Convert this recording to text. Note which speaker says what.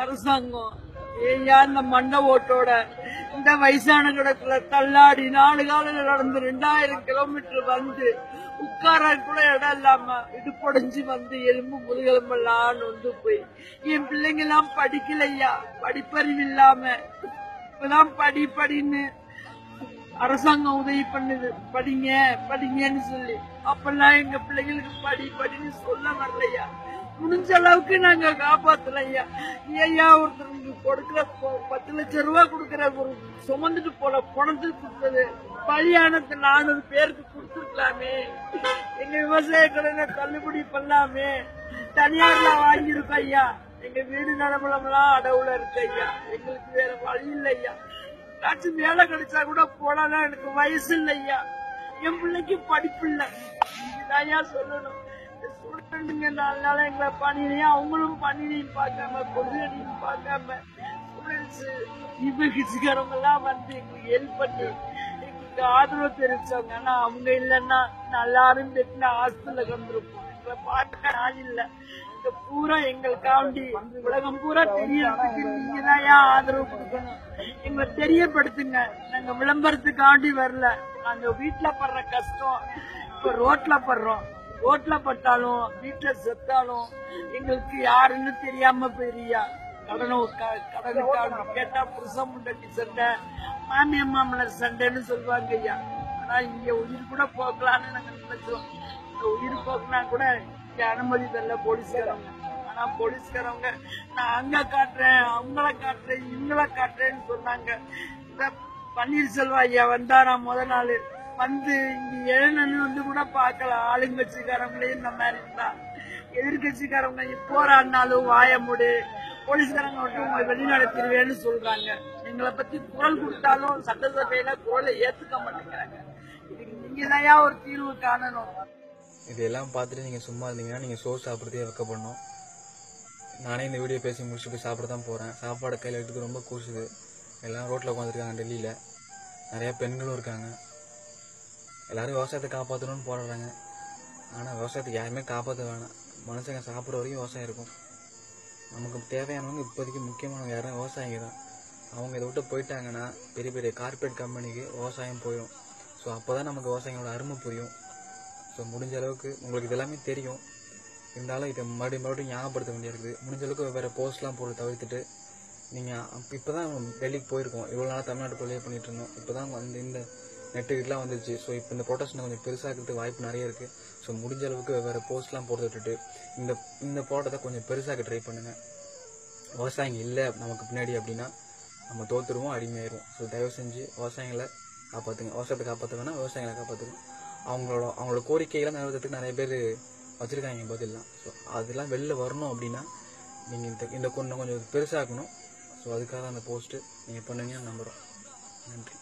Speaker 1: அரசாங்கம் ஏயா இந்த மண்ட ஓட்டோட இந்த வயசான கிடக்குல தள்ளாடி 4 காலையில நடந்து 2000 கிலோமீட்டர் வந்து உட்கார கூட இடம் இல்லாம இடுப்படைஞ்சு வந்து எலும்பு முதுகெலும்பெல்லாம் வந்து போய் என் பிள்ளைங்க எல்லாம் படிக்கலையா, படிப்பறிவு இல்லாம இப்பதான் படின்னு அரசாங்கம் உதவி பண்ணுது, படிங்க படிங்கன்னு சொல்லி. அப்பெல்லாம் எங்க பிள்ளைங்களுக்கு படின்னு சொல்ல வரலையா. முடிஞ்ச அளவுக்கு நாங்க காப்பாத்தலையா. ஐயா ஒருத்தருக்கு கொடுக்கிற 10 லட்சம் ரூபாய் கொடுக்கிற ஒரு சுமந்துட்டு போல பணத்துக்கு கொடுத்தது பலியானது 400 பேருக்கு கொடுத்துருக்கலாமே. எங்க விவசாய கடனை தள்ளுபடி பண்ணலாமே. தனியார்ல வாங்கியிருக்கோம் ஐயா. எங்க வீடு நலமலாம் அடவுல இருக்கு ஐயா. எங்களுக்கு வேற வழி இல்லை ஐயா. ஏதாச்சும் வேலை கிடைச்சா கூட போலாம். எனக்கு வயசு இல்லை ஐயா. என் பிள்ளைக்கு படிப்பு இல்லை. ஐயா சொல்லணும். ஸ்டூடெண்ட்டுங்க 4 நாளா எங்களை பணியிலையும் அவங்களும் பணியிலையும் பார்க்காம பொதுவெளியும் பார்க்காம ஸ்டூடெண்ட்ஸ் இவங்க எல்லாம் வந்து எங்களுக்கு ஹெல்ப் பண்ணி எங்களுக்கு ஆதரவு தெரிவிச்சாங்க. ஆனா அவங்க இல்லைன்னா எல்லாரும் பெட்டின ஹாஸ்பிட்டல்ல கொண்டிருப்போம். எங்களை பார்க்க ஆள் இல்லை. இந்த பூரா எங்களுக்காண்டி உலகம் பூரா தெரியறதுக்கு நீங்க தான் ஆதரவு கொடுக்கணும். எங்களை தெரியப்படுத்துங்க. நாங்க விளம்பரத்துக்காண்டி வரல. நாங்க வீட்டுல படுற கஷ்டம் இப்ப ரோட்ல படுறோம். ரோட்ல பட்டாலும் வீட்டுல செத்தாலும் எங்களுக்கு யாருன்னு தெரியாம போயிரியா. கடனுக்காக கேட்டா புருஷன் முண்டக்கு சண்டை, மாமியா மாமலர் சண்டைன்னு சொல்லுவாங்க ஐயா. ஆனா இங்க உயிர் கூட போக்கலான்னு நாங்க நினைச்சோம். இந்த உயிர் போக்குனா கூட இங்க அனுமதி தரல போலீஸ்காரவங்க. ஆனா போலீஸ்காரவங்க நான் அங்க காட்டுறேன், அவங்கள காட்டுறேன், இவங்கள காட்டுறேன்னு சொன்னாங்க. இந்த பன்னீர்செல்வம் ஐயா வந்தாரா முதல் நாள் வந்து இங்க எழுநன்னு வந்து கூட பாக்கலாம். ஆளுங்கட்சிக்காரங்களே இந்த மாதிரி இருந்தா எதிர்கட்சிக்காரவங்க போராடினாலும் வாய மூடு, போலீஸ்காரங்க விட்டு உங்களை வெளிநடத்திடுவேன்னு சொல்றாங்க. எங்களை பத்தி குரல் கொடுத்தாலும் சட்டசபையில குரலை ஏத்துக்க மாட்டேங்கிறாங்க. இதுக்கு நீங்க தான் ஒரு தீர்வு காணணும்.
Speaker 2: இதெல்லாம் பார்த்துட்டு நீங்க சும்மா இருந்தீங்கன்னா நீங்க சோறு சாப்பிட்றதே வைக்கப்படணும். நானே இந்த வீடியோ பேசி முடிச்சுட்டு போய் சாப்பிட தான் போறேன். சாப்பாடு கையில் எடுத்துக்கு ரொம்ப கூசுது. எல்லாம் ரோட்ல உட்காந்துருக்காங்க. டெல்லியில நிறைய பெண்களும் இருக்காங்க. எல்லாரும் விவசாயத்தை காப்பாற்றணும்னு போராடுறாங்க. ஆனால் விவசாயத்தை யாருமே காப்பாற்ற வேணாம். மனுஷங்க சாப்பிட்ற வரைக்கும் விவசாயம் இருக்கும். நமக்கு தேவையானவங்க இப்போதைக்கு முக்கியமானவங்க யாரும் விவசாயிங்க தான். அவங்க இதை விட்டு போயிட்டாங்கன்னா பெரிய பெரிய கார்பரேட் கம்பெனிக்கு விவசாயம் போயிடும். ஸோ அப்போ தான் நமக்கு விவசாயிகளோட அருமை புரியும். ஸோ முடிஞ்ச அளவுக்கு உங்களுக்கு இது எல்லாமே தெரியும். இருந்தாலும் இதை மறுபடியும் ஞாபகப்படுத்த வேண்டியிருக்குது. முடிஞ்ச அளவுக்கு வேறு போஸ்ட்லாம் போட்டு தவிர்த்துட்டு நீங்கள் இப்போ தான் டெல்லிக்கு போயிருக்கோம். இவ்வளோ நாளாக தமிழ்நாட்டுக்குள்ளேயே பண்ணிகிட்டு இருந்தோம். இப்போ தான் வந்து இந்த நெட்டுக்கிட்டலாம் வந்துருச்சு. ஸோ இப்போ இந்த ப்ரொடெக்ஷனை கொஞ்சம் பெருசாக்கிறதுக்கு வாய்ப்பு நிறைய இருக்குது. ஸோ முடிஞ்ச அளவுக்கு வேறு போஸ்ட்லாம் போட்டு விட்டுட்டு இந்த போராட்டத்தை கொஞ்சம் பெருசாக்க ட்ரை பண்ணுங்கள். விவசாயிங்க இல்லை நமக்கு பின்னாடி அப்படின்னா நம்ம தோற்றுருவோம், அடிமையாயிருவோம். ஸோ தயவு செஞ்சு விவசாயிகளை காப்பாற்றுங்க. விவசாயத்தை காப்பாற்ற வேணால் விவசாயிகளை காப்பாற்றுங்க. அவங்களோட கோரிக்கைகளை நிறைவேற்றத்துக்கு நிறைய பேர் வச்சுருக்காங்க பதிலாம். ஸோ அதெல்லாம் வெளில வரணும் அப்படின்னா நீங்கள் இந்த கொஞ்சம் பெருசாக்கணும். ஸோ அதுக்காக அந்த போஸ்ட்டு நீங்கள் பண்ணுவீங்கன்னு நம்புகிறோம். நன்றி.